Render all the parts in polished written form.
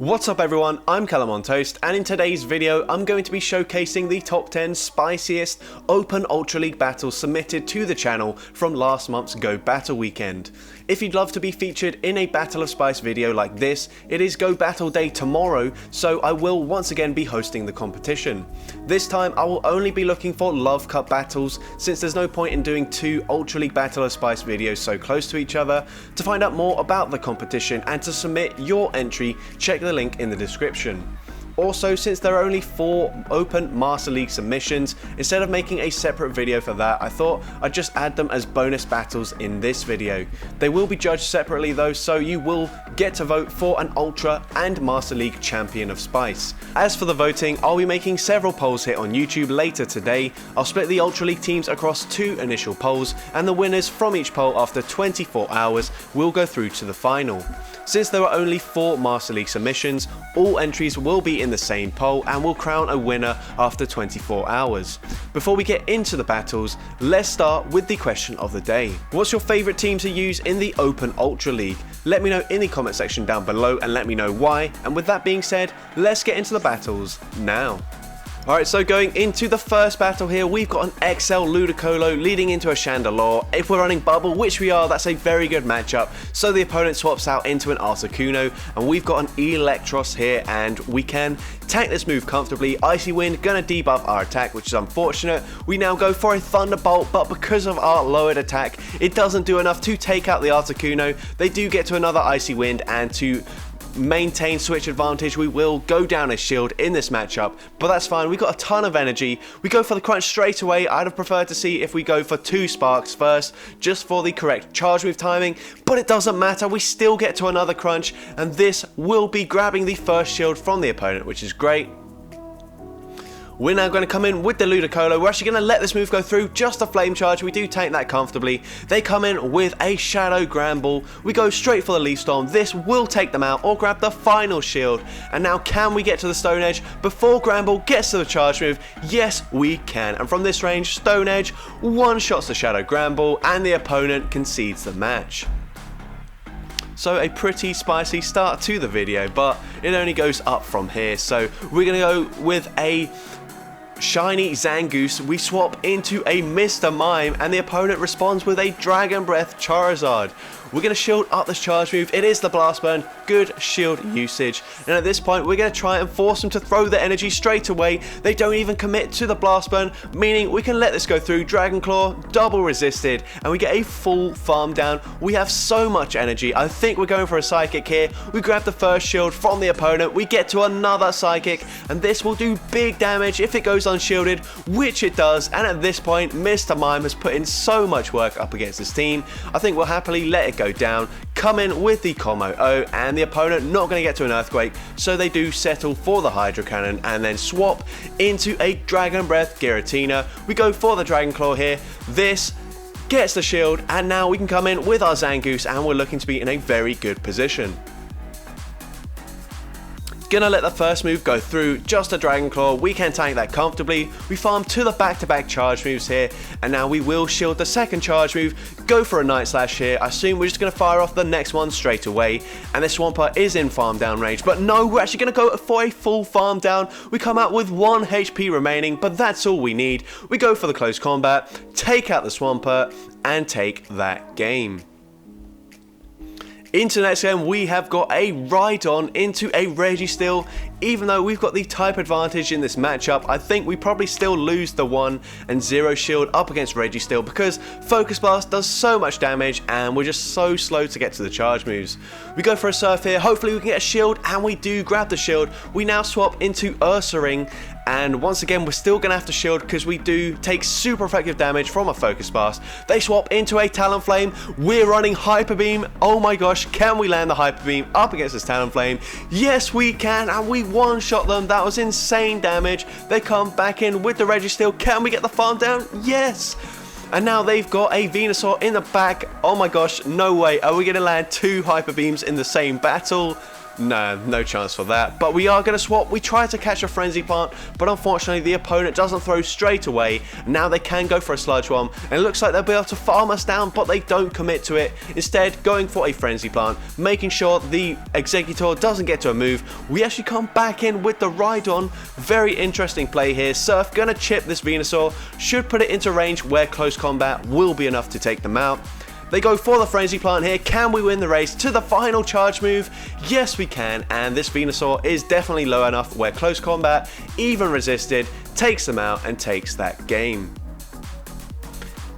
What's up everyone, I'm CallumOnToast, and in today's video I'm going to be showcasing the top 10 spiciest Open Ultra League battles submitted to the channel from last month's Go Battle weekend. If you'd love to be featured in a Battle of Spice video like this, it is Go Battle Day tomorrow, so I will once again be hosting the competition. This time I will only be looking for Love Cup battles, since there's no point in doing two Ultra League Battle of Spice videos so close to each other. To find out more about the competition and to submit your entry, check the link in the description. Also, since there are only 4 Open Master League submissions, instead of making a separate video for that, I thought I'd just add them as bonus battles in this video. They will be judged separately though, so you will get to vote for an Ultra and Master League Champion of Spice. As for the voting, I'll be making several polls here on YouTube later today. I'll split the Ultra League teams across 2 initial polls, and the winners from each poll after 24 hours will go through to the final. Since there are only 4 Master League submissions, all entries will be in the same poll and will crown a winner after 24 hours. Before we get into the battles, let's start with the question of the day. What's your favourite team to use in the Open Ultra League? Let me know in the comment section down below and let me know why. And with that being said, let's get into the battles now. Alright, so going into the first battle here, we've got an XL Ludicolo leading into a Chandelure. If we're running Bubble, which we are, that's a very good matchup. So the opponent swaps out into an Articuno, and we've got an Electros here, and we can tank this move comfortably. Icy Wind gonna debuff our attack, which is unfortunate. We now go for a Thunderbolt, but because of our lowered attack, it doesn't do enough to take out the Articuno. They do get to another Icy Wind, and to maintain switch advantage, we will go down a shield in this matchup, but that's fine. We've got a ton of energy. We go for the crunch straight away. I'd have preferred to see if we go for 2 sparks first, just for the correct charge move timing, but it doesn't matter. We still get to another crunch, and this will be grabbing the first shield from the opponent, which is great. We're now going to come in with the Ludicolo. We're actually going to let this move go through, just a flame charge. We do tank that comfortably. They come in with a Shadow Granbull. We go straight for the Leaf Storm. This will take them out or grab the final shield. And now can we get to the Stone Edge before Granbull gets to the charge move? Yes, we can. And from this range, Stone Edge one-shots the Shadow Granbull and the opponent concedes the match. So a pretty spicy start to the video, but it only goes up from here. So we're going to go with a shiny Zangoose. We swap into a Mr. Mime, and the opponent responds with a Dragon Breath Charizard. We're going to shield up this charge move. It is the Blast Burn. Good shield usage. And at this point, we're going to try and force them to throw the energy straight away. They don't even commit to the Blast Burn, meaning we can let this go through. Dragon Claw, double resisted, and we get a full farm down. We have so much energy. I think we're going for a Psychic here. We grab the first shield from the opponent. We get to another Psychic, and this will do big damage if it goes unshielded, which it does. And at this point, Mr. Mime has put in so much work up against this team. I think we'll happily let it go down, come in with the Combo O, and the opponent not going to get to an Earthquake, so they do settle for the Hydro Cannon and then swap into a Dragon Breath Giratina. We go for the Dragon Claw here. This gets the shield, and now we can come in with our Zangoose, and we're looking to be in a very good position. Gonna let the first move go through, just a Dragon Claw. We can tank that comfortably. We farm to the back-to-back charge moves here, and now we will shield the second charge move, go for a Night Slash here. I assume we're just gonna fire off the next one straight away, and this Swampert is in farm down range, but no, we're actually gonna go for a full farm down. We come out with 1 HP remaining, but that's all we need. We go for the close combat, take out the Swampert, and take that game. Into the next game, we have got a Rhydon into a Registeel. Even though we've got the type advantage in this matchup, I think we probably still lose the 1 and 0 shield up against Registeel, because Focus Blast does so much damage and we're just so slow to get to the charge moves. We go for a Surf here. Hopefully we can get a shield, and we do grab the shield. We now swap into Ursaring, and once again we're still going to have to shield because we do take super effective damage from a Focus Blast. They swap into a Talonflame. We're running Hyper Beam. Oh my gosh, can we land the Hyper Beam up against this Talonflame? Yes we can, and we one-shot them. That was insane damage. They come back in with the Registeel. Can we get the farm down? Yes! And now they've got a Venusaur in the back. Oh my gosh, no way. Are we going to land 2 Hyper Beams in the same battle? No chance for that. But we are going to swap. We try to catch a Frenzy Plant, but unfortunately the opponent doesn't throw straight away. Now they can go for a Sludge Bomb, and it looks like they'll be able to farm us down, but they don't commit to it. Instead, going for a Frenzy Plant, making sure the Executor doesn't get to a move. We actually come back in with the Rhydon. Very interesting play here. Surf going to chip this Venusaur, should put it into range where close combat will be enough to take them out. They go for the Frenzy Plant here. Can we win the race to the final charge move? Yes, we can, and this Venusaur is definitely low enough where close combat, even resisted, takes them out and takes that game.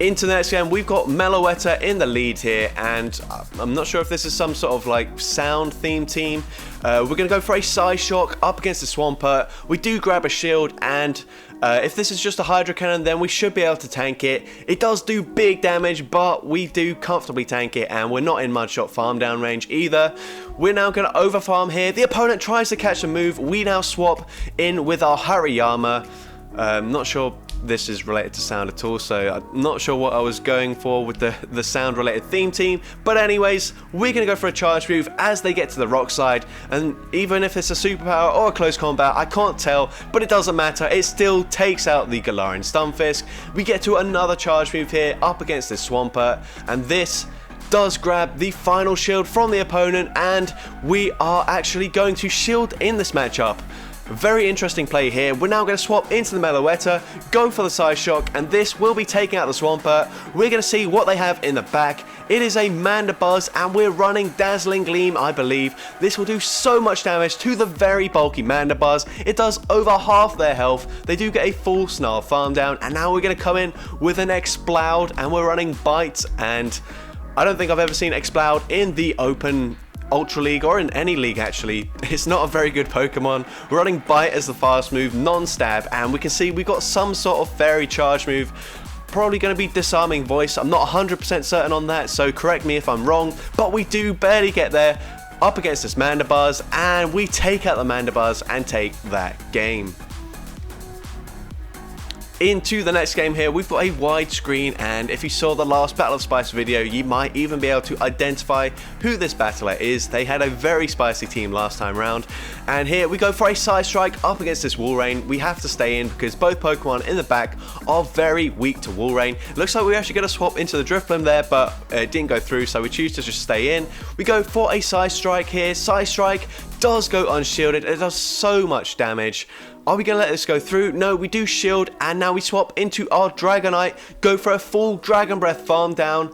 Into the next game, we've got Meloetta in the lead here, and I'm not sure if this is some sort of like sound theme team. We're going to go for a Psy Shock up against the Swampert. We do grab a shield, and if this is just a Hydro Cannon, then we should be able to tank it. It does do big damage, but we do comfortably tank it, and we're not in Mudshot farm down range either. We're now going to over farm here. The opponent tries to catch a move. We now swap in with our Hariyama. Not sure this is related to sound at all, so I'm not sure what I was going for with the sound related theme team, but anyways, we're going to go for a charge move as they get to the rock slide, and even if it's a superpower or a close combat, I can't tell, but it doesn't matter, it still takes out the Galarian Stunfisk. We get to another charge move here up against this Swampert, and this does grab the final shield from the opponent, and we are actually going to shield in this matchup. Very interesting play here. We're now going to swap into the Meloetta, go for the Psy Shock, and this will be taking out the Swampert. We're going to see what they have in the back. It is a Mandibuzz, and we're running Dazzling Gleam, I believe. This will do so much damage to the very bulky Mandibuzz. It does over half their health. They do get a full Snarl farm down, and now we're going to come in with an Exploud, and we're running Bite, and I don't think I've ever seen Exploud in the open Ultra League, or in any league actually. It's not a very good Pokemon. We're running Bite as the fast move, non-stab, and we can see we've got some sort of fairy charge move. Probably going to be Disarming Voice. I'm not 100% certain on that, so correct me if I'm wrong, but we do barely get there up against this Mandibuzz, and we take out the Mandibuzz and take that game. Into the next game here, we've got a wide screen, and if you saw the last Battle of Spice video, you might even be able to identify who this battler is. They had a very spicy team last time round, and here we go for a Side Strike up against this Walrein. We have to stay in because both Pokemon in the back are very weak to Walrein. Looks like we're actually going to swap into the Drifblim there, but it didn't go through, so we choose to just stay in. We go for a Side Strike here. Side Strike does go unshielded. It does so much damage. Are we going to let this go through? No, we do shield, and now we swap into our Dragonite, go for a full Dragon Breath farm down,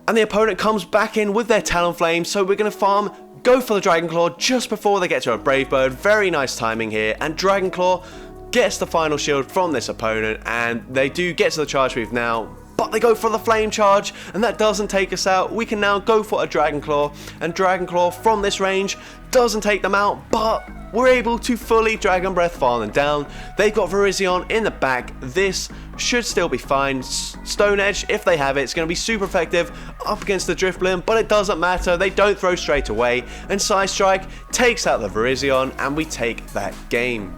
and the opponent comes back in with their Talonflame, so we're going to farm, go for the Dragon Claw just before they get to a Brave Bird. Very nice timing here, and Dragon Claw gets the final shield from this opponent, and they do get to the charge move now, but they go for the Flame Charge, and that doesn't take us out. We can now go for a Dragon Claw, and Dragon Claw from this range doesn't take them out, but we're able to fully Dragon Breath farm them down. They've got Virizion in the back. This should still be fine. Stone Edge, if they have it, it's going to be super effective up against the Drifblim, but it doesn't matter. They don't throw straight away, and Side Strike takes out the Virizion, and we take that game.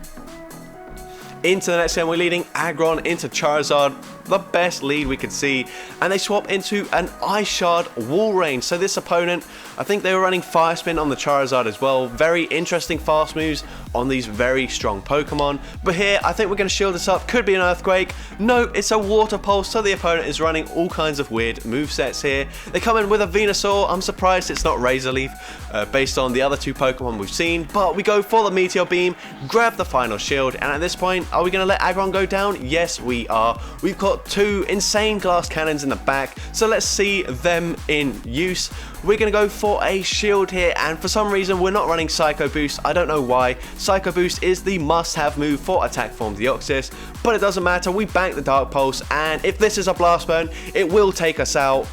Into the next game, we're leading Aggron into Charizard, the best lead we could see, and they swap into an Ice Shard Walrein. So this opponent, I think they were running Fire Spin on the Charizard as well. Very interesting fast moves on these very strong Pokemon. But here, I think we're going to shield this up. Could be an Earthquake. No, it's a Water Pulse, so the opponent is running all kinds of weird movesets here. They come in with a Venusaur. I'm surprised it's not Razor Leaf, based on the other two Pokemon we've seen. But we go for the Meteor Beam, grab the final shield, and at this point, are we going to let Aggron go down? Yes, we are. We've got two insane glass cannons in the back, so let's see them in use. We're going to go for a shield here, and for some reason we're not running Psycho Boost. I don't know why. Psycho Boost is the must-have move for Attack Form Deoxys, but it doesn't matter. We bank the Dark Pulse, and if this is a Blast Burn, it will take us out.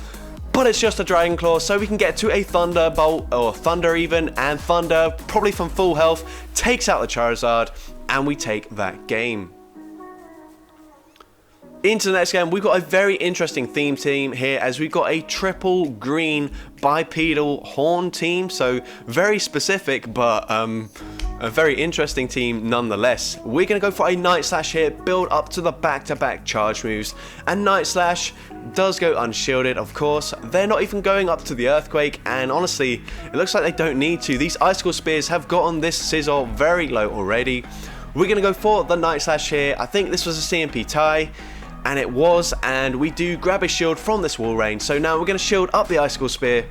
But it's just a Dragon Claw, so we can get to a Thunderbolt, or Thunder even, and Thunder, probably from full health, takes out the Charizard, and we take that game. Into the next game, we've got a very interesting theme team here, as we've got a triple green bipedal horn team, so very specific, but A very interesting team nonetheless. We're going to go for a Night Slash here, build up to the back-to-back charge moves, and Night Slash does go unshielded, of course. They're not even going up to the Earthquake, and honestly, it looks like they don't need to. These Icicle Spears have gotten this Scizor very low already. We're going to go for the Night Slash here. I think this was a CMP tie, and it was, and we do grab a shield from this wall range. So now we're going to shield up the Icicle Spear.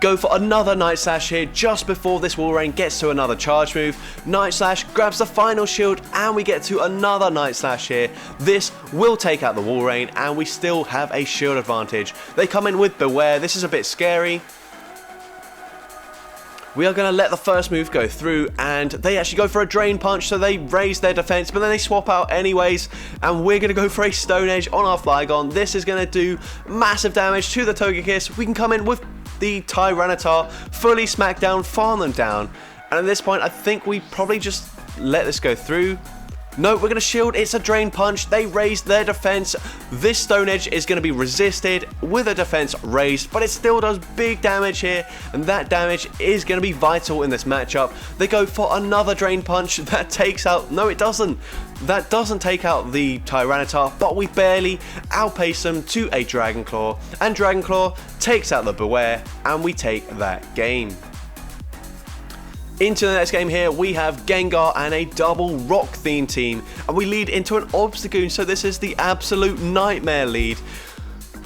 Go for another Night Slash here just before this wall rain gets to another charge move. Night Slash grabs the final shield and we get to another Night Slash here. This will take out the wall rain and we still have a shield advantage. They come in with Beware. This is a bit scary. We are going to let the first move go through and they actually go for a Drain Punch, so they raise their defense, but then they swap out anyways, and we're going to go for a Stone Edge on our Flygon. This is going to do massive damage to the Togekiss. We can come in with the Tyranitar, fully smack down, farm them down, and at this point I think we probably just let this go through. No, we're going to shield. It's a Drain Punch. They raise their defense. This Stone Edge is going to be resisted with a defense raised, but it still does big damage here, and that damage is going to be vital in this matchup. They go for another Drain Punch. That takes out... No, it doesn't. That doesn't take out the Tyranitar, but we barely outpace them to a Dragon Claw, and Dragon Claw takes out the Beware, and we take that game. Into the next game here, we have Gengar and a double rock themed team, and we lead into an Obstagoon, so this is the absolute nightmare lead.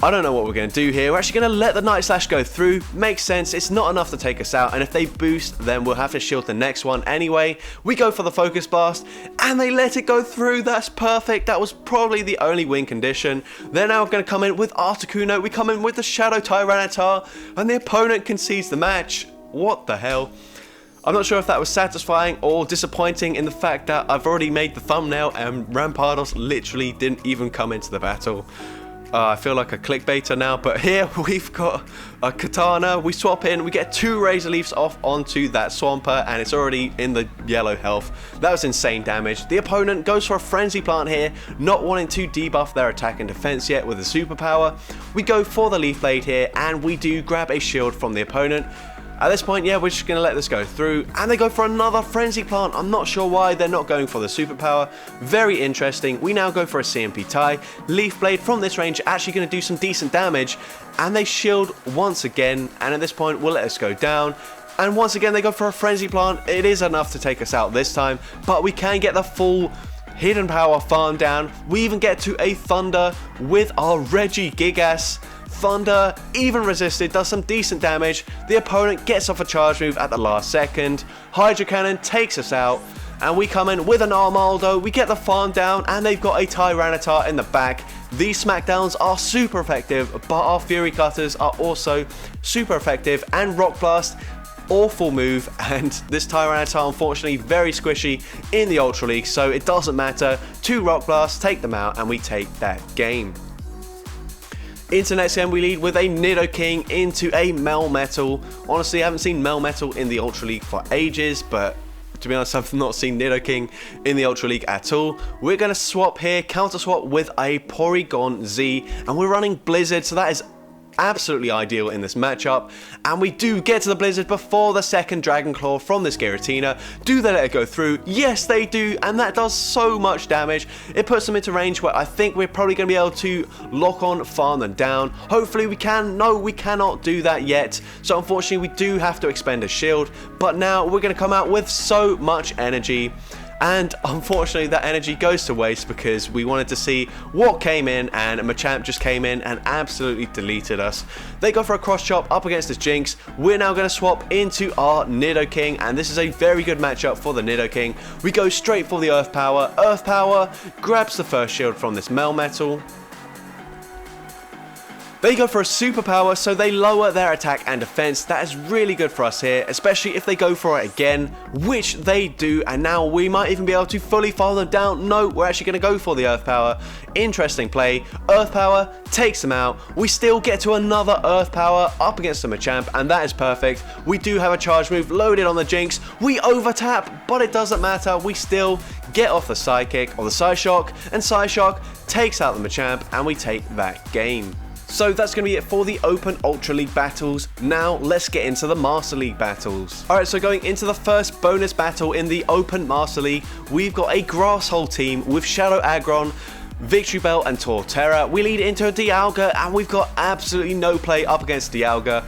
I don't know what we're going to do here. We're actually going to let the Night Slash go through. Makes sense, it's not enough to take us out, and if they boost, then we'll have to shield the next one anyway. We go for the Focus Blast, and they let it go through. That's perfect. That was probably the only win condition. They're now going to come in with Articuno. We come in with the Shadow Tyranitar, and the opponent concedes the match. What the hell? I'm not sure if that was satisfying or disappointing in the fact that I've already made the thumbnail and Rampardos literally didn't even come into the battle. I feel like a clickbaiter now, but here we've got a Katana. We swap in, we get 2 Razor Leafs off onto that Swampert, and it's already in the yellow health. That was insane damage. The opponent goes for a Frenzy Plant here, not wanting to debuff their attack and defense yet with a superpower. We go for the Leaf Blade here, and we do grab a shield from the opponent. At this point, yeah, we're just going to let this go through, and they go for another Frenzy Plant. I'm not sure why they're not going for the superpower. Very interesting. We now go for a CMP tie. Leaf Blade from this range actually going to do some decent damage, and they shield once again, and at this point, we'll let us go down. And once again, they go for a Frenzy Plant. It is enough to take us out this time, but we can get the full Hidden Power farm down. We even get to a Thunder with our Regigigas. Thunder, even resisted, does some decent damage. The opponent gets off a charge move at the last second. Hydro Cannon takes us out, and we come in with an Armaldo. We get the farm down, and they've got a Tyranitar in the back. These smackdowns are super effective, but our Fury Cutters are also super effective, and Rock Blast, awful move, and this Tyranitar unfortunately very squishy in the Ultra League, so it doesn't matter. 2 Rock Blasts take them out, and we take that game. Into next game, we lead with a Nidoking into a Melmetal. Honestly, I haven't seen Melmetal in the Ultra League for ages, but to be honest, I've not seen Nidoking in the Ultra League at all. We're going to swap here, counter swap with a Porygon Z, and we're running Blizzard, so that is absolutely ideal in this matchup. And we do get to the Blizzard before the second Dragon Claw from this Giratina. Do they let it go through? Yes, they do, and that does so much damage. It puts them into range where I think we're probably going to be able to lock on, farm them down. Hopefully we can. No, we cannot do that yet. So unfortunately, we do have to expend a shield. But now we're going to come out with so much energy. And unfortunately that energy goes to waste because we wanted to see what came in, and Machamp just came in and absolutely deleted us. They go for a cross chop up against this Jinx. We're now going to swap into our Nidoking, and this is a very good matchup for the Nidoking. We go straight for the Earth Power. Earth Power grabs the first shield from this Melmetal. They go for a superpower, so they lower their attack and defense. That is really good for us here, especially if they go for it again, which they do, and now we might even be able to fully follow them down. No, we're actually going to go for the Earth Power. Interesting play. Earth Power takes them out. We still get to another Earth Power up against the Machamp, and that is perfect. We do have a charge move loaded on the Jinx. We overtap, but it doesn't matter. We still get off the Psychic or the Psyshock, and Psyshock takes out the Machamp, and we take that game. So that's going to be it for the Open Ultra League battles. Now let's get into the Master League battles. Alright, so going into the first bonus battle in the Open Master League, we've got a Grasshole team with Shadow Aggron, Victory Bell and Torterra. We lead into a Dialga and we've got absolutely no play up against Dialga.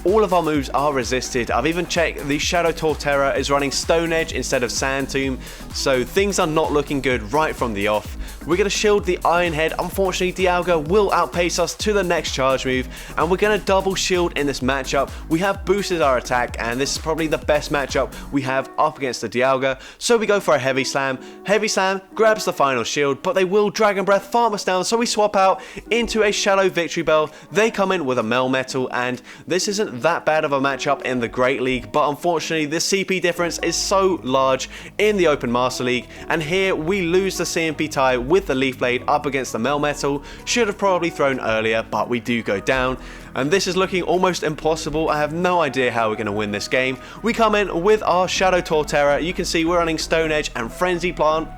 All of our moves are resisted. I've even checked the Shadow Torterra is running Stone Edge instead of Sand Tomb, so things are not looking good right from the off. We're going to shield the Iron Head. Unfortunately, Dialga will outpace us to the next charge move, and we're going to double shield in this matchup. We have boosted our attack, and this is probably the best matchup we have up against the Dialga, so we go for a Heavy Slam. Heavy Slam grabs the final shield, but they will Dragon Breath farm us down, so we swap out into a Shadow Victory Bell. They come in with a Melmetal, and this isn't that bad of a matchup in the Great League, but unfortunately the CP difference is so large in the Open Master League, and here we lose the CMP tie with the Leaf Blade up against the Melmetal. Should have probably thrown earlier, but we do go down, and this is looking almost impossible. I have no idea how we're going to win this game. We come in with our Shadow Torterra. You can see we're running Stone Edge and Frenzy Plant.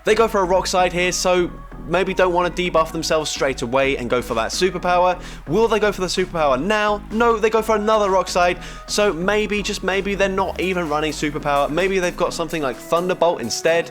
They go for a Rock Slide here, so maybe don't want to debuff themselves straight away and go for that superpower. Will they go for the superpower now? No, they go for another Rock Slide. So maybe, just maybe, they're not even running superpower. Maybe they've got something like Thunderbolt instead.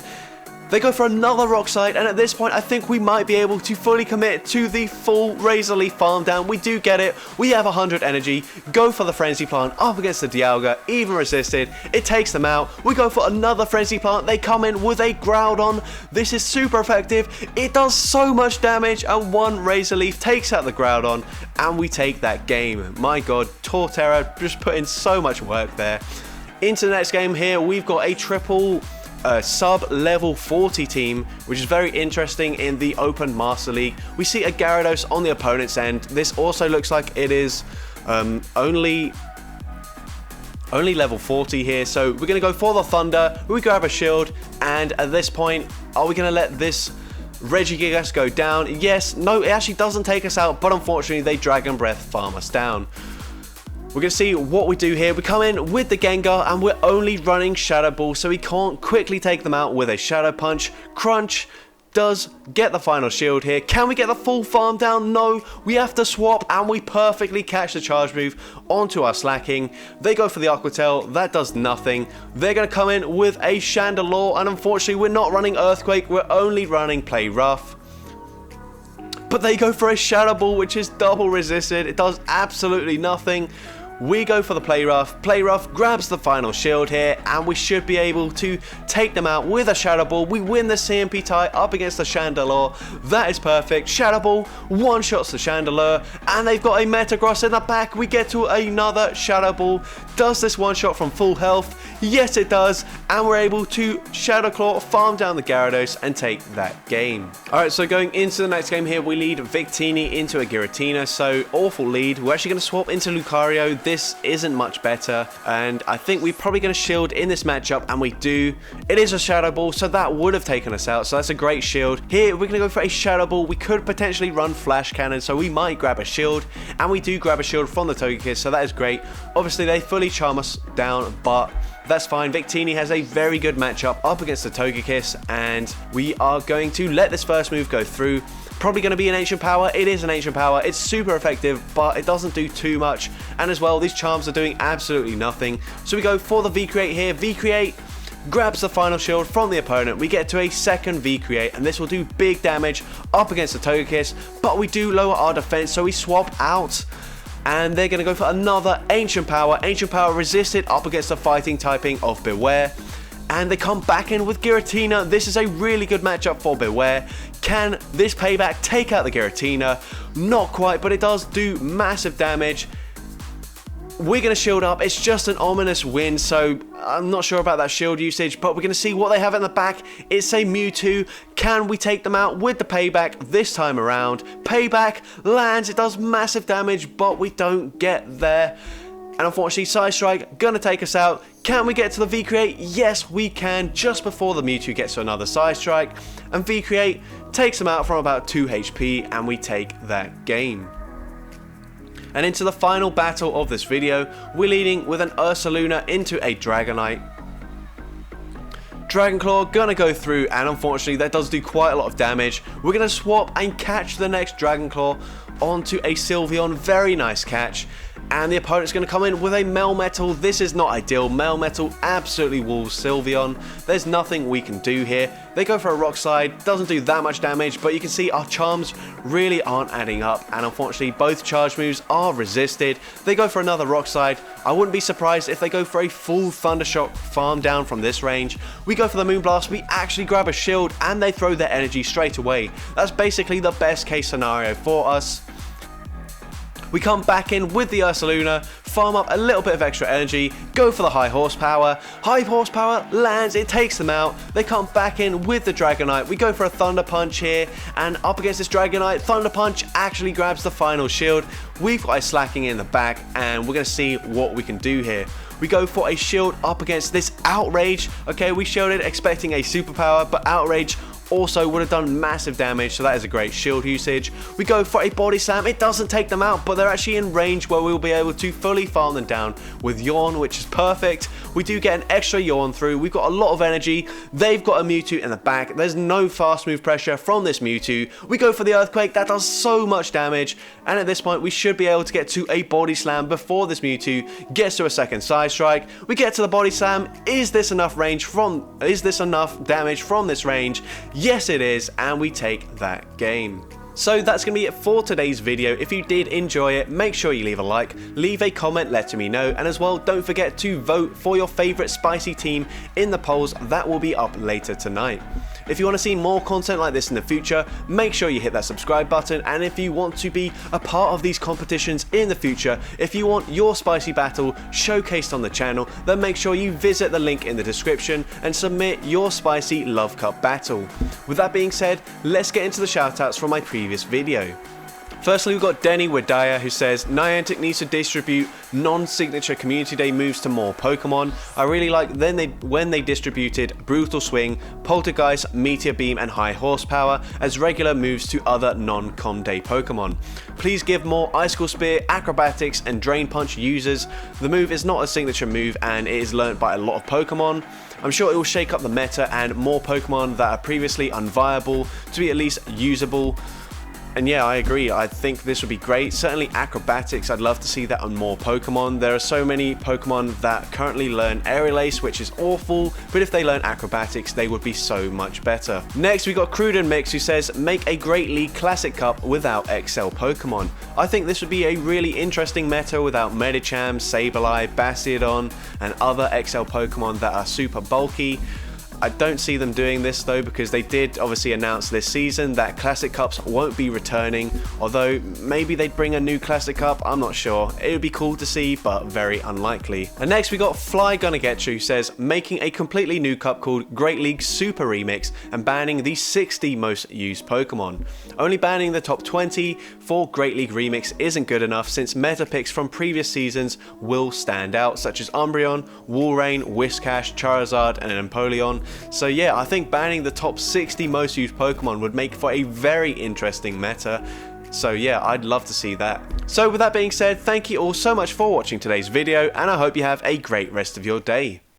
They go for another Rock Slide, and at this point I think we might be able to fully commit to the full Razor Leaf farm down. We do get it. We have 100 energy. Go for the Frenzy Plant up against the Dialga, even resisted. It takes them out. We go for another Frenzy Plant. They come in with a Groudon. This is super effective. It does so much damage, and one Razor Leaf takes out the Groudon, and we take that game. My god, Torterra just put in so much work there. Into the next game here, we've got a triple sub-level 40 team, which is very interesting in the Open Master League. We see a Gyarados on the opponent's end. This also looks like it is only level 40 here, so we're going to go for the Thunder. We grab a shield, and at this point, are we going to let this Regigigas go down? Yes, no, it actually doesn't take us out, but unfortunately they Dragon Breath farm us down. We're going to see what we do here. We come in with the Gengar, and we're only running Shadow Ball, so we can't quickly take them out with a Shadow Punch. Crunch does get the final shield here. Can we get the full farm down? No, we have to swap, and we perfectly catch the charge move onto our Slacking. They go for the Aqua Tail. That does nothing. They're going to come in with a Chandelure, and unfortunately we're not running Earthquake. We're only running Play Rough. But they go for a Shadow Ball, which is double resisted. It does absolutely nothing. We go for the Play Rough. Play Rough grabs the final shield here, and we should be able to take them out with a Shadow Ball. We win the CMP tie up against the Chandelure. That is perfect. Shadow Ball one-shots the Chandelure, and they've got a Metagross in the back. We get to another Shadow Ball. Does this one-shot from full health? Yes, it does, and we're able to Shadow Claw, farm down the Gyarados, and take that game. Alright, so going into the next game here, we lead Victini into a Giratina, so awful lead. We're actually going to swap into Lucario. This isn't much better, and I think we're probably going to shield in this matchup, and we do. It is a Shadow Ball, so that would have taken us out, so that's a great shield. Here, we're going to go for a Shadow Ball. We could potentially run Flash Cannon, so we might grab a shield, and we do grab a shield from the Togekiss, so that is great. Obviously, they fully charm us down, but that's fine. Victini has a very good matchup up against the Togekiss, and we are going to let this first move go through. Probably going to be an Ancient Power. It is an Ancient Power. It's super effective, but it doesn't do too much. And as well, these charms are doing absolutely nothing. So we go for the V-Create here. V-Create grabs the final shield from the opponent. We get to a second V-Create, and this will do big damage up against the Togekiss, but we do lower our defense, so we swap out. And they're going to go for another Ancient Power. Ancient Power resisted up against the fighting typing of Beware. And they come back in with Giratina. This is a really good matchup for Beware. Can this Payback take out the Giratina? Not quite, but it does do massive damage. We're going to shield up. It's just an ominous win, so I'm not sure about that shield usage, but we're going to see what they have in the back. It's a Mewtwo. Can we take them out with the Payback this time around? Payback lands. It does massive damage, but we don't get there. And unfortunately, Side Strike gonna take us out. Can we get to the V-Create? Yes, we can, just before the Mewtwo gets to another Side Strike. And V-Create takes them out from about 2 HP, and we take that game. And into the final battle of this video, we're leading with an Ursaluna into a Dragonite. Dragon Claw gonna go through, and unfortunately that does do quite a lot of damage. We're gonna swap and catch the next Dragon Claw onto a Sylveon. Very nice catch. And the opponent's going to come in with a Melmetal. This is not ideal. Melmetal absolutely walls Sylveon. There's nothing we can do here. They go for a Rock Slide. Doesn't do that much damage, but you can see our charms really aren't adding up. And unfortunately, both charge moves are resisted. They go for another Rock Slide. I wouldn't be surprised if they go for a full Thundershock farm down from this range. We go for the Moonblast. We actually grab a shield, and they throw their energy straight away. That's basically the best case scenario for us. We come back in with the Ursaluna, farm up a little bit of extra energy, go for the high horsepower. High horsepower lands, it takes them out. They come back in with the Dragonite. We go for a Thunder Punch here, and up against this Dragonite, Thunder Punch actually grabs the final shield. We've got a Slacking in the back, and we're going to see what we can do here. We go for a shield up against this Outrage. Okay, we shielded expecting a superpower, but Outrage also would have done massive damage, so that is a great shield usage. We go for a Body Slam. It doesn't take them out, but they're actually in range where we'll be able to fully farm them down with Yawn, which is perfect. We do get an extra Yawn through. We've got a lot of energy. They've got a Mewtwo in the back. There's no fast move pressure from this Mewtwo. We go for the Earthquake. That does so much damage, and at this point we should be able to get to a Body Slam before this Mewtwo gets to a second Side Strike. We get to the Body Slam. Is this enough damage from this range? Yes, it is, and we take that game. So that's going to be it for today's video. If you did enjoy it, make sure you leave a like, leave a comment letting me know, and as well, don't forget to vote for your favourite spicy team in the polls that will be up later tonight. If you want to see more content like this in the future, make sure you hit that subscribe button, and if you want to be a part of these competitions in the future, if you want your spicy battle showcased on the channel, then make sure you visit the link in the description and submit your spicy Love Cup battle. With that being said, let's get into the shoutouts from my previous video. Firstly, we've got Denny Wadaya, who says Niantic needs to distribute non-signature Community Day moves to more Pokemon. I really like when they distributed Brutal Swing, Poltergeist, Meteor Beam and High Horsepower as regular moves to other non-Com Day Pokemon. Please give more Icicle Spear, Acrobatics and Drain Punch users. The move is not a signature move and it is learnt by a lot of Pokemon. I'm sure it will shake up the meta and more Pokemon that are previously unviable to be at least usable. And yeah, I agree. I think this would be great. Certainly Acrobatics, I'd love to see that on more Pokemon. There are so many Pokemon that currently learn Aerial Ace, which is awful, but if they learn Acrobatics, they would be so much better. Next, we got Cruden Mix, who says, make a Great League Classic Cup without XL Pokemon. I think this would be a really interesting meta without Medicham, Sableye, Bastiodon, and other XL Pokemon that are super bulky. I don't see them doing this though, because they did obviously announce this season that Classic Cups won't be returning, although maybe they'd bring a new Classic Cup, I'm not sure. It would be cool to see, but very unlikely. And next we got Fly Gonna Get You, who says making a completely new cup called Great League Super Remix and banning the 60 most used Pokemon. Only banning the top 20 for Great League Remix isn't good enough, since meta picks from previous seasons will stand out, such as Umbreon, Walrein, Whiscash, Charizard and Empoleon. So yeah, I think banning the top 60 most used Pokemon would make for a very interesting meta. So yeah, I'd love to see that. So with that being said, thank you all so much for watching today's video, and I hope you have a great rest of your day.